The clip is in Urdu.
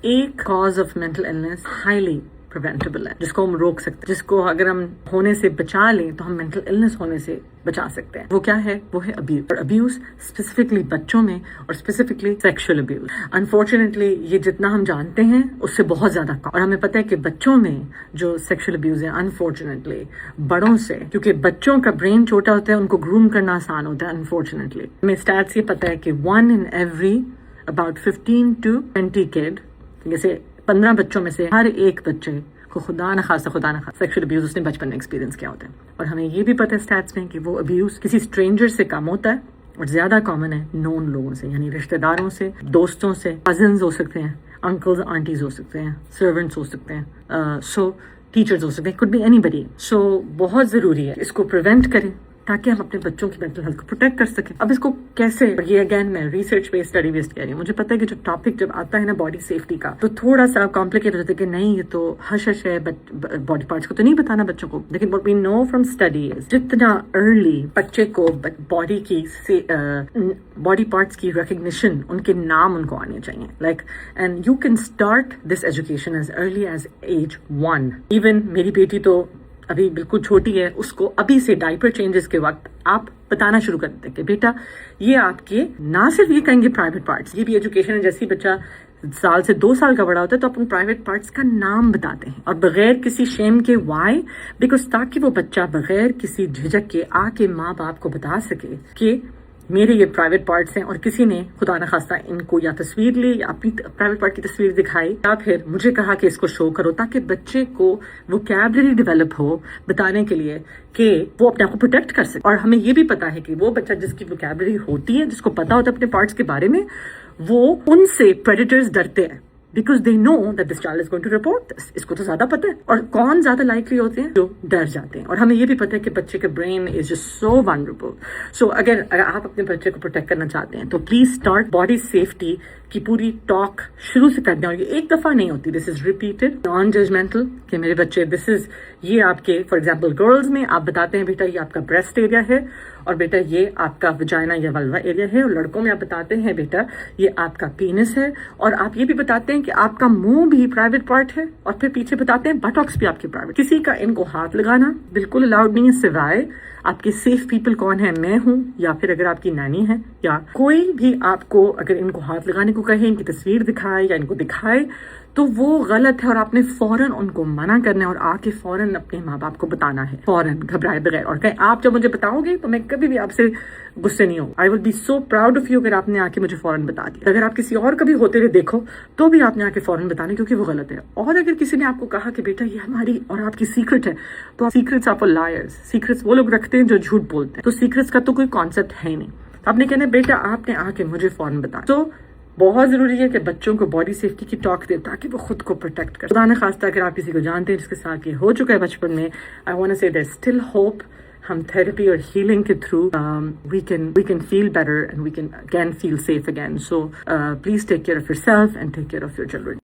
ایک cause of mental illness highly preventable ہے جس کو ہم روک سکتے ہیں، جس کو اگر ہم ہونے سے بچا لیں تو ہم مینٹل النس ہونے سے بچا سکتے ہیں. وہ کیا ہے؟ وہ ہے ابیوز. اور ابیوز اسپیسیفکلی بچوں میں اور اسپیسیفکلی سیکشل ابیوز. انفارچونیٹلی یہ جتنا ہم جانتے ہیں اس سے بہت زیادہ کم، اور ہمیں پتہ ہے کہ بچوں میں جو سیکشل ابیوز ہے انفارچونیٹلی بڑوں سے، کیونکہ بچوں کا برین چھوٹا ہوتا ہے ان کو گروم کرنا آسان ہوتا ہے. انفارچونیٹلی ہمیں اسٹیٹس یہ پتہ ہے کہ 1 in every about 15 to 20 kid، جیسے 15 بچوں میں سے ہر ایک بچے کو خدا نخواستہ سیکشل ابیوز اس نے بچپن میں ایکسپیرینس کیا ہوتا ہے. اور ہمیں یہ بھی پتہ ہے اسٹیٹس میں کہ وہ ابیوز کسی اسٹرینجر سے کم ہوتا ہے اور زیادہ کامن ہے نون لوگوں سے، یعنی رشتہ داروں سے، دوستوں سے، کزنز ہو سکتے ہیں، انکلز آنٹیز ہو سکتے ہیں، سرونٹس ہو سکتے ہیں، سو ٹیچرز ہو سکتے ہیں، could be anybody. سو بہت ضروری ہے اس کو پریونٹ کریں تاکہ ہم اپنے بچوں کی مینٹل ہیلتھ کو پروٹیکٹ کر سکیں. اب اس کو کیسے؟ یہ اگین میں ریسرچ بیس اسٹڈی بیسڈ کہہ رہی ہوں. مجھے پتا ہے کہ جو ٹاپک جب آتا ہے نا باڈی سیفٹی کا تو تھوڑا سا کمپلیکیٹ ہو جاتا ہے کہ نہیں یہ تو ہش ہے، باڈی پارٹس کو تو نہیں بتانا بچوں کو. لیکن what we know from studies جتنا ارلی بچے کو باڈی پارٹس کی ریکگنیشن، ان کے نام ان کو آنے چاہیے. Like and you can start this education as early as age 1. Even میری بیٹی تو ابھی بالکل چھوٹی ہے، اس کو ابھی سے ڈائپر چینجز کے وقت آپ بتانا شروع کر دیتے کہ بیٹا یہ آپ کے نہ صرف یہ کہیں گے پرائیویٹ پارٹس، یہ بھی ایجوکیشن ہے. جیسے بچہ 1 سال سے 2 سال کا بڑا ہوتا ہے تو اپنے پرائیویٹ پارٹس کا نام بتاتے ہیں اور بغیر کسی شیم کے. وائی؟ بیکاز تاکہ وہ بچہ بغیر کسی جھجک کے آ کے ماں باپ کو بتا سکے کہ میرے یہ پرائیویٹ پارٹس ہیں، اور کسی نے خدا نخواستہ ان کو یا تصویر لی یا اپنی پرائیویٹ پارٹ کی تصویر دکھائی یا پھر مجھے کہا کہ اس کو شو کرو، تاکہ بچے کو ووکیبلری ڈیولپ ہو بتانے کے لیے کہ وہ اپنے آپ کو پروٹیکٹ کر سکے. اور ہمیں یہ بھی پتا ہے کہ وہ بچہ جس کی ووکیبلری ہوتی ہے، جس کو پتا ہوتا ہے اپنے پارٹس کے بارے میں، وہ ان سے پریڈیٹرز ڈرتے ہیں because they know that this child is going to report this. اس کو تو زیادہ پتہ ہے. اور کون زیادہ لائکلی ہوتے ہیں؟ جو ڈر جاتے ہیں. اور ہمیں یہ بھی پتہ ہے کہ بچے کے brain is just so vulnerable. So اگر آپ اپنے بچے کو پروٹیکٹ کرنا چاہتے ہیں تو پلیز اسٹارٹ باڈی سیفٹی کی پوری ٹاک شروع سے کر دیں. اور یہ ایک دفعہ نہیں ہوتی، دس از ریپیٹڈ، نان ججمنٹل. کہ میرے بچے دس از یہ آپ کے فار ایگزامپل گرلز میں آپ بتاتے ہیں بیٹا یہ آپ کا بریسٹ ایریا ہے، اور بیٹا یہ آپ کا وجائنا یا ولوا ایریا ہے. اور لڑکوں میں آپ بتاتے ہیں بیٹا یہ آپ کا پینس ہے. اور آپ یہ بھی بتاتے ہیں کہ آپ کا منہ بھی پرائیویٹ پارٹ ہے، اور پھر پیچھے بتاتے ہیں بٹاکس بھی آپ کی پرائیویٹ. کسی کا ان کو ہاتھ لگانا بالکل الاؤڈ نہیں ہے سوائے آپ کے سیف پیپل کون ہیں، میں ہوں یا پھر اگر آپ کی نانی ہے یا کوئی بھی آپ کو اگر ان کو ہاتھ لگانے کو کہیں، ان کی تصویر دکھائے یا ان کو دکھائے تو وہ غلط ہے. اور آپ نے فوراً ان کو منع کرنا ہے اور آ کے فوراً اپنے ماں باپ کو بتانا ہے، فوراً گھبرائے بغیر. اور کہیں آپ جب مجھے بتاؤ گے تو میں کبھی بھی آپ سے غصے نہیں ہوں. I will be so proud of you اگر آپ نے آ کے مجھے فوراً بتا دیا. اگر آپ کسی اور کبھی ہوتے ہوئے دیکھو تو بھی آپ نے آ کے فوراً بتانا، کیونکہ وہ غلط ہے. اور اگر کسی نے آپ کو کہا کہ بیٹا یہ ہماری اور آپ کی سیکرٹ ہے، تو سیکرٹس آف لائرز، سیکرٹس وہ لوگ رکھتے ہیں جو جھوٹ بولتے ہیں. تو سیکرٹس کا تو کوئی کانسیپٹ ہے ہی نہیں. آپ نے کہنا بیٹا آپ نے آ کے مجھے فوراً بتایا. تو بہت ضروری ہے کہ بچوں کو باڈی سیفٹی کی ٹاک دے تاکہ وہ خود کو پروٹیکٹ کرے. خدا نخواستہ اگر آپ کسی کو جانتے ہیں جس کے ساتھ یہ ہو چکا ہے بچپن میں، آئی وانٹ ٹو سے there's still hope. ہم تھراپی اور ہیلنگ کے through we can feel better and we can again feel safe again. So please take care of yourself and take care of your children.